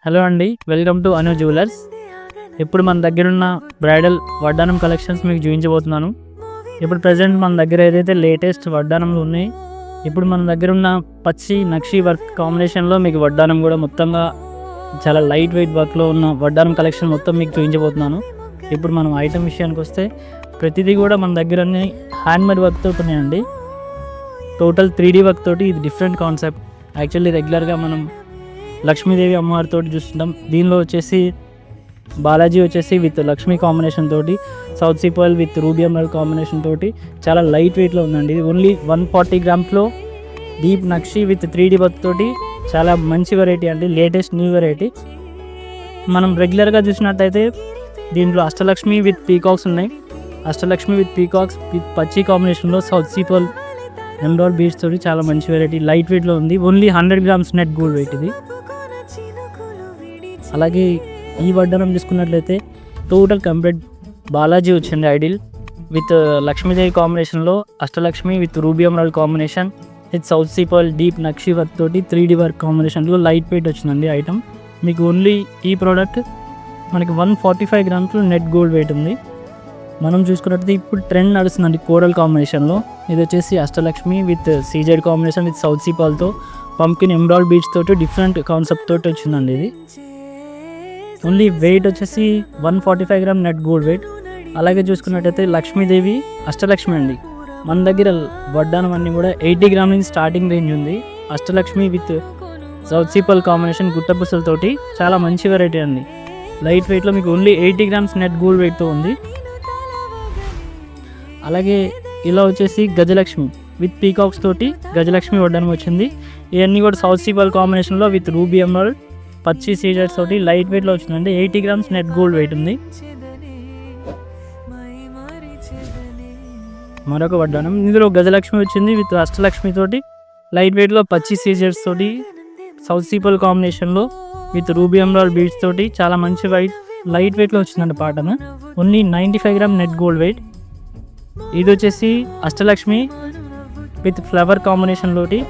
Hello అండి, welcome to Anu jewellers. ఇప్పుడు మన దగ్గర ఉన్న బ్రైడల్ వడ్డానం కలెక్షన్స్ మీకు చూపించబోతున్నాను. ఇప్పుడు ప్రజెంట్ మన దగ్గర ఏదైతే లేటెస్ట్ వడ్డానంలు ఉన్నాయి, ఇప్పుడు మన దగ్గర ఉన్న పచ్చి నక్షి వర్క్ కాంబినేషన్లో మీకు వడ్డానం కూడా మొత్తంగా చాలా లైట్ వెయిట్ వర్క్లో ఉన్న వడ్డానం కలెక్షన్ మొత్తం మీకు చూపించబోతున్నాను. ఇప్పుడు మనం ఐటమ్ విషయానికి వస్తే ప్రతిదీ కూడా మన దగ్గర హ్యాండ్మేడ్ వర్క్తో ఉన్నాయండి. టోటల్ 3D వర్క్ తోటి. ఇది డిఫరెంట్ కాన్సెప్ట్. యాక్చువల్లీ రెగ్యులర్గా మనం లక్ష్మీదేవి అమ్మవారితో చూస్తుంటాం. దీనిలో వచ్చేసి బాలాజీ వచ్చేసి విత్ లక్ష్మీ కాంబినేషన్ తోటి, south sea pearl with ruby emerald combination తోటి చాలా లైట్ వెయిట్లో ఉందండి. ఇది ఓన్లీ 140 గ్రామ్స్లో deep nakshi with 3D work తోటి చాలా మంచి వెరైటీ అండి, లేటెస్ట్ న్యూ వెరైటీ. మనం రెగ్యులర్గా చూసినట్టయితే దీంట్లో అష్టలక్ష్మి విత్ పీకాక్స్ ఉన్నాయి. అష్టలక్ష్మి విత్ పీకాక్స్ విత్ పచ్చి కాంబినేషన్లో south sea pearl emerald beads తోటి చాలా మంచి వెరైటీ, లైట్ వెయిట్లో ఉంది. Only 100 grams net gold weight ఇది. అలాగే ఈ వడ్డానం తీసుకున్నట్లయితే టోటల్ కంప్లీట్ బాలాజీ వచ్చింది ఐడిల్ విత్ లక్ష్మీదేవి కాంబినేషన్లో, Ashtalakshmi with ruby emerald combination with south sea pearl deep nakshi work తోటి 3D వర్క్ కాంబినేషన్లో లైట్ వెయిట్ వచ్చిందండి ఐటమ్. మీకు ఓన్లీ ఈ ప్రోడక్ట్ మనకి 145 గ్రామ్స్లో నెట్ గోల్డ్ వెయిట్ ఉంది. మనం చూసుకున్నట్లయితే ఇప్పుడు ట్రెండ్ నడుస్తుందండి కోరల్ కాంబినేషన్లో. ఇది వచ్చేసి Ashtalakshmi with CZ combination with south sea పర్ల్తో పంకిన్ ఎమరాల్డ్ బీడ్స్ తోటి డిఫరెంట్ కాన్సెప్ట్ తోటి వచ్చిందండి. ఇది ఓన్లీ వెయిట్ వచ్చేసి 145 గ్రామ్ నెట్ గోల్డ్ వెయిట్. అలాగే చూసుకున్నట్టయితే లక్ష్మీదేవి అష్టలక్ష్మి అండి. మన దగ్గర వడ్డానం అన్నీ కూడా 80 గ్రామ్ నుంచి స్టార్టింగ్ రేంజ్ ఉంది. Ashtalakshmi with south sea pearl combination గుట్టపుసలతోటి చాలా మంచి వెరైటీ అండి. లైట్ వెయిట్లో మీకు ఓన్లీ 80 గ్రామ్స్ నెట్ గోల్డ్ వెయిట్తో ఉంది. అలాగే ఇలా వచ్చేసి గజలక్ష్మి విత్ పీకాక్స్ తోటి గజలక్ష్మి వడ్డానం వచ్చింది. ఇవన్నీ కూడా సౌత్ సీ పర్ల్ కాంబినేషన్లో విత్ రూబీ ఎమరాల్డ్ పచ్చి సీజర్స్ తోటి లైట్ వెయిట్లో వచ్చిందండి. 80 గ్రామ్స్ నెట్ గోల్డ్ వెయిట్ ఉంది. మరొక వడ్డానం ఇందులో గజలక్ష్మి వచ్చింది విత్ అష్టలక్ష్మి తోటి లైట్ వెయిట్లో పచ్చి సీజర్స్ తోటి సౌత్ సీ పర్ల్ కాంబినేషన్లో విత్ రూబీ ఎమరాల్డ్ బీడ్స్ తోటి చాలా మంచి లైట్ వెయిట్లో వచ్చిందండి పాటన. Only 95 gram net gold weight. ఇది వచ్చేసి అష్టలక్ష్మి విత్ ఫ్లవర్ కాంబినేషన్ తోటి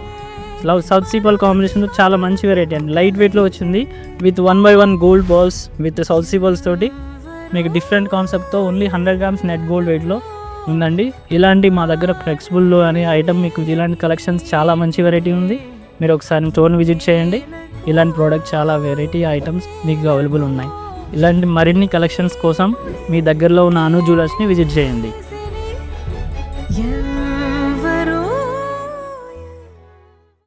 సౌత్ సీ పర్ల్ కాంబినేషన్లో చాలా మంచి వెరైటీ అండి, లైట్ వెయిట్లో వచ్చింది with 1/1 gold balls with south sea pearls తోటి మీకు డిఫరెంట్ కాన్సెప్ట్తో ఓన్లీ 100 గ్రామ్స్ నెట్ గోల్డ్ వెయిట్లో ఉందండి. ఇలాంటి మా దగ్గర ఫ్లెక్సిబుల్లో అనే ఐటమ్ మీకు ఇలాంటి కలెక్షన్స్ చాలా మంచి వెరైటీ ఉంది. మీరు ఒకసారి స్టోర్ని విజిట్ చేయండి. ఇలాంటి ప్రోడక్ట్ చాలా వెరైటీ ఐటమ్స్ మీకు అవైలబుల్ ఉన్నాయి. ఇలాంటి మరిన్ని కలెక్షన్స్ కోసం మీ దగ్గరలో ఉన్న అను జ్యువెలర్స్ని విజిట్ చేయండి.